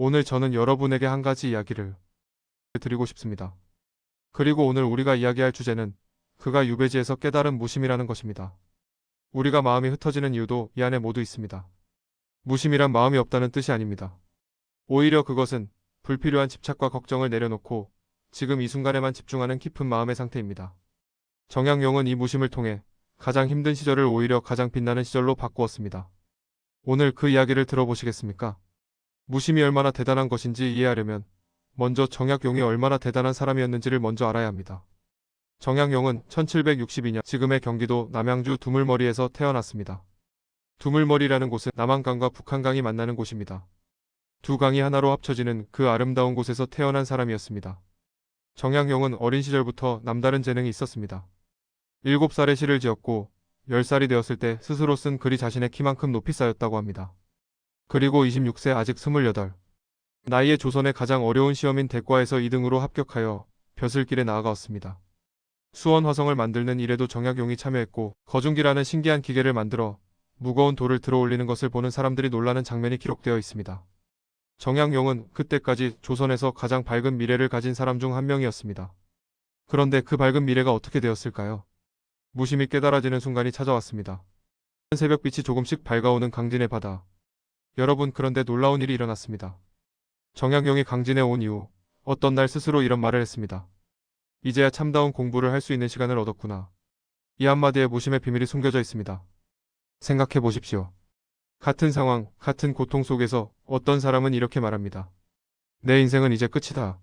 오늘 저는 여러분에게 한 가지 이야기를 드리고 싶습니다. 그리고 오늘 우리가 이야기할 주제는 그가 유배지에서 깨달은 무심이라는 것입니다. 우리가 마음이 흩어지는 이유도 이 안에 모두 있습니다. 무심이란 마음이 없다는 뜻이 아닙니다. 오히려 그것은 불필요한 집착과 걱정을 내려놓고 지금 이 순간에만 집중하는 깊은 마음의 상태입니다. 정약용은 이 무심을 통해 가장 힘든 시절을 오히려 가장 빛나는 시절로 바꾸었습니다. 오늘 그 이야기를 들어보시겠습니까? 무심이 얼마나 대단한 것인지 이해하려면 먼저 정약용이 얼마나 대단한 사람이었는지를 먼저 알아야 합니다. 정약용은 1762년 지금의 경기도 남양주 두물머리에서 태어났습니다. 두물머리라는 곳은 남한강과 북한강이 만나는 곳입니다. 두 강이 하나로 합쳐지는 그 아름다운 곳에서 태어난 사람이었습니다. 정약용은 어린 시절부터 남다른 재능이 있었습니다. 7살에 시를 지었고 10살이 되었을 때 스스로 쓴 글이 자신의 키만큼 높이 쌓였다고 합니다. 그리고 26세 아직 28. 나이에 조선의 가장 어려운 시험인 대과에서 2등으로 합격하여 벼슬길에 나아가었습니다. 수원 화성을 만드는 일에도 정약용이 참여했고 거중기라는 신기한 기계를 만들어 무거운 돌을 들어 올리는 것을 보는 사람들이 놀라는 장면이 기록되어 있습니다. 정약용은 그때까지 조선에서 가장 밝은 미래를 가진 사람 중 한 명이었습니다. 그런데 그 밝은 미래가 어떻게 되었을까요? 무심히 깨달아지는 순간이 찾아왔습니다. 새벽빛이 조금씩 밝아오는 강진의 바다. 여러분, 그런데 놀라운 일이 일어났습니다. 정약용이 강진에 온 이후 어떤 날 스스로 이런 말을 했습니다. 이제야 참다운 공부를 할 수 있는 시간을 얻었구나. 이 한마디에 무심의 비밀이 숨겨져 있습니다. 생각해 보십시오. 같은 상황, 같은 고통 속에서 어떤 사람은 이렇게 말합니다. 내 인생은 이제 끝이다.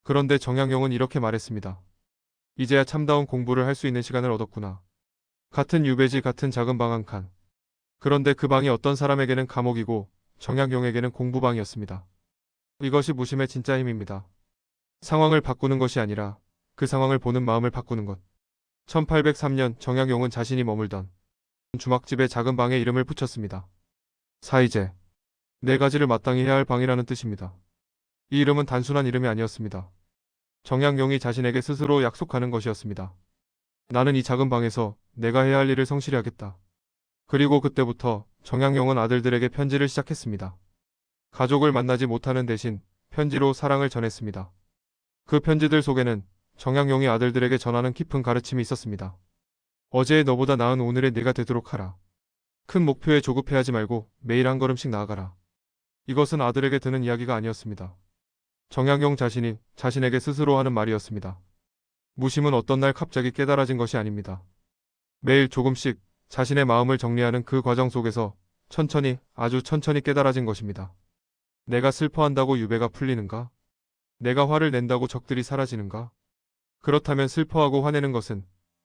그런데 정약용은 이렇게 말했습니다. 이제야 참다운 공부를 할 수 있는 시간을 얻었구나. 같은 유배지, 같은 작은 방 한 칸. 그런데 그 방이 어떤 사람에게는 감옥이고 정약용에게는 공부방이었습니다. 이것이 무심의 진짜 힘입니다. 상황을 바꾸는 것이 아니라 그 상황을 보는 마음을 바꾸는 것. 1803년 정약용은 자신이 머물던 주막집의 작은 방에 이름을 붙였습니다. 사이제. 네 가지를 마땅히 해야 할 방이라는 뜻입니다. 이 이름은 단순한 이름이 아니었습니다. 정약용이 자신에게 스스로 약속하는 것이었습니다. 나는 이 작은 방에서 내가 해야 할 일을 성실히 하겠다. 그리고 그때부터 정약용은 아들들에게 편지를 시작했습니다. 가족을 만나지 못하는 대신 편지로 사랑을 전했습니다. 그 편지들 속에는 정약용이 아들들에게 전하는 깊은 가르침이 있었습니다. 어제의 너보다 나은 오늘의 네가 되도록 하라. 큰 목표에 조급해하지 말고 매일 한 걸음씩 나아가라. 이것은 아들에게 드는 이야기가 아니었습니다. 정약용 자신이 자신에게 스스로 하는 말이었습니다. 무심은 어떤 날 갑자기 깨달아진 것이 아닙니다. 매일 조금씩 자신의 마음을 정리하는 그 과정 속에서 천천히, 아주 천천히 깨달아진 것입니다. 내가 슬퍼한다고 유배가 풀리는가? 내가 화를 낸다고 적들이 사라지는가? 그렇다면 슬퍼하고 화내는 것은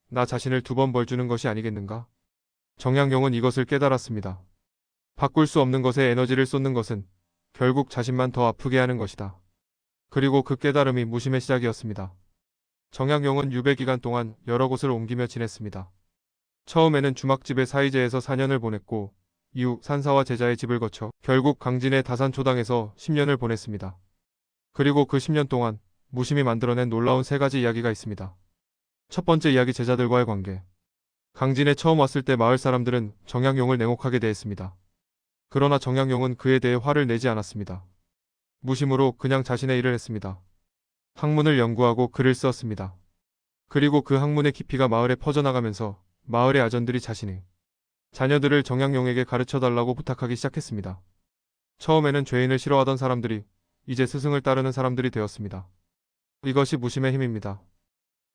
나 자신을 2번 벌 주는 것이 아니겠는가? 정약용은 이것을 깨달았습니다. 바꿀 수 없는 것에 에너지를 쏟는 것은 결국 자신만 더 아프게 하는 것이다. 그리고 그 깨달음이 무심의 시작이었습니다. 정약용은 유배 기간 동안 여러 곳을 옮기며 지냈습니다. 처음에는 주막집의 사이제에서 4년을 보냈고 이후 산사와 제자의 집을 거쳐 결국 강진의 다산초당에서 10년을 보냈습니다. 그리고 그 10년 동안 무심히 만들어낸 놀라운 3가지 이야기가 있습니다. 첫 번째 이야기, 제자들과의 관계. 강진에 처음 왔을 때 마을 사람들은 정약용을 냉혹하게 대했습니다. 그러나 정약용은 그에 대해 화를 내지 않았습니다. 무심으로 그냥 자신의 일을 했습니다. 학문을 연구하고 글을 썼습니다. 그리고 그 학문의 깊이가 마을에 퍼져나가면서 마을의 아전들이 자신의 자녀들을 정약용에게 가르쳐달라고 부탁하기 시작했습니다. 처음에는 죄인을 싫어하던 사람들이 이제 스승을 따르는 사람들이 되었습니다. 이것이 무심의 힘입니다.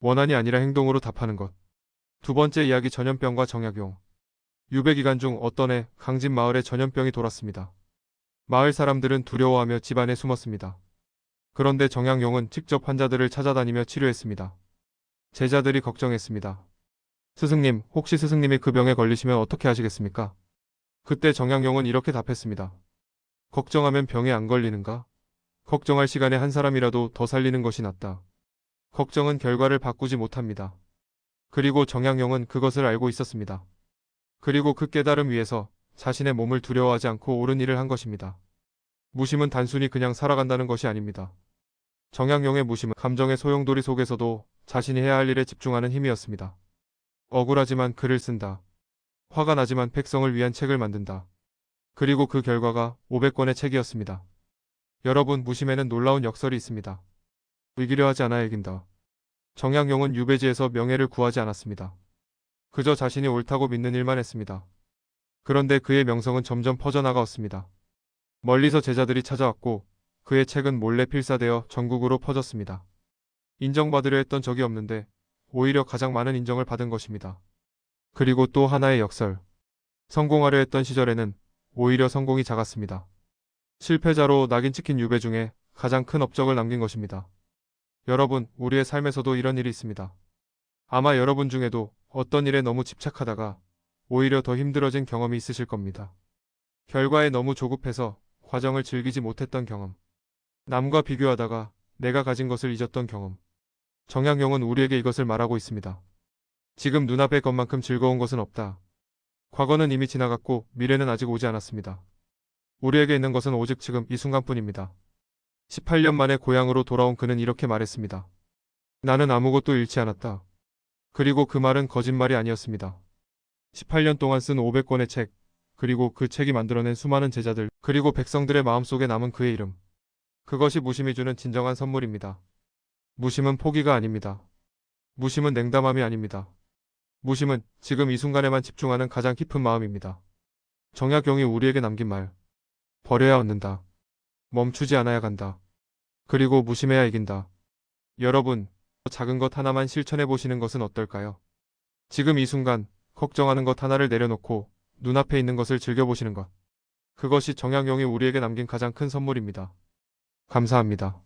원한이 아니라 행동으로 답하는 것. 두 번째 이야기, 전염병과 정약용. 유배 기간 중 어떤 해 강진 마을에 전염병이 돌았습니다. 마을 사람들은 두려워하며 집 안에 숨었습니다. 그런데 정약용은 직접 환자들을 찾아다니며 치료했습니다. 제자들이 걱정했습니다. 스승님, 혹시 스승님이 그 병에 걸리시면 어떻게 하시겠습니까? 그때 정약용은 이렇게 답했습니다. 걱정하면 병에 안 걸리는가? 걱정할 시간에 한 사람이라도 더 살리는 것이 낫다. 걱정은 결과를 바꾸지 못합니다. 그리고 정약용은 그것을 알고 있었습니다. 그리고 그 깨달음 위에서 자신의 몸을 두려워하지 않고 옳은 일을 한 것입니다. 무심은 단순히 그냥 살아간다는 것이 아닙니다. 정약용의 무심은 감정의 소용돌이 속에서도 자신이 해야 할 일에 집중하는 힘이었습니다. 억울하지만 글을 쓴다. 화가 나지만 백성을 위한 책을 만든다. 그리고 그 결과가 500권의 책이었습니다. 여러분, 무심에는 놀라운 역설이 있습니다. 이기려 하지 않아야 이긴다. 정약용은 유배지에서 명예를 구하지 않았습니다. 그저 자신이 옳다고 믿는 일만 했습니다. 그런데 그의 명성은 점점 퍼져나가었습니다. 멀리서 제자들이 찾아왔고 그의 책은 몰래 필사되어 전국으로 퍼졌습니다. 인정받으려 했던 적이 없는데 오히려 가장 많은 인정을 받은 것입니다. 그리고 또 하나의 역설. 성공하려 했던 시절에는 오히려 성공이 작았습니다. 실패자로 낙인 찍힌 유배 중에 가장 큰 업적을 남긴 것입니다. 여러분, 우리의 삶에서도 이런 일이 있습니다. 아마 여러분 중에도 어떤 일에 너무 집착하다가 오히려 더 힘들어진 경험이 있으실 겁니다. 결과에 너무 조급해서 과정을 즐기지 못했던 경험. 남과 비교하다가 내가 가진 것을 잊었던 경험. 정약용은 우리에게 이것을 말하고 있습니다. 지금 눈앞의 것만큼 즐거운 것은 없다. 과거는 이미 지나갔고 미래는 아직 오지 않았습니다. 우리에게 있는 것은 오직 지금 이 순간뿐입니다. 18년 만에 고향으로 돌아온 그는 이렇게 말했습니다. 나는 아무것도 잃지 않았다. 그리고 그 말은 거짓말이 아니었습니다. 18년 동안 쓴 500권의 책, 그리고 그 책이 만들어낸 수많은 제자들, 그리고 백성들의 마음속에 남은 그의 이름. 그것이 무심이 주는 진정한 선물입니다. 무심은 포기가 아닙니다. 무심은 냉담함이 아닙니다. 무심은 지금 이 순간에만 집중하는 가장 깊은 마음입니다. 정약용이 우리에게 남긴 말. 버려야 얻는다. 멈추지 않아야 간다. 그리고 무심해야 이긴다. 여러분, 작은 것 하나만 실천해 보시는 것은 어떨까요? 지금 이 순간 걱정하는 것 하나를 내려놓고 눈앞에 있는 것을 즐겨보시는 것. 그것이 정약용이 우리에게 남긴 가장 큰 선물입니다. 감사합니다.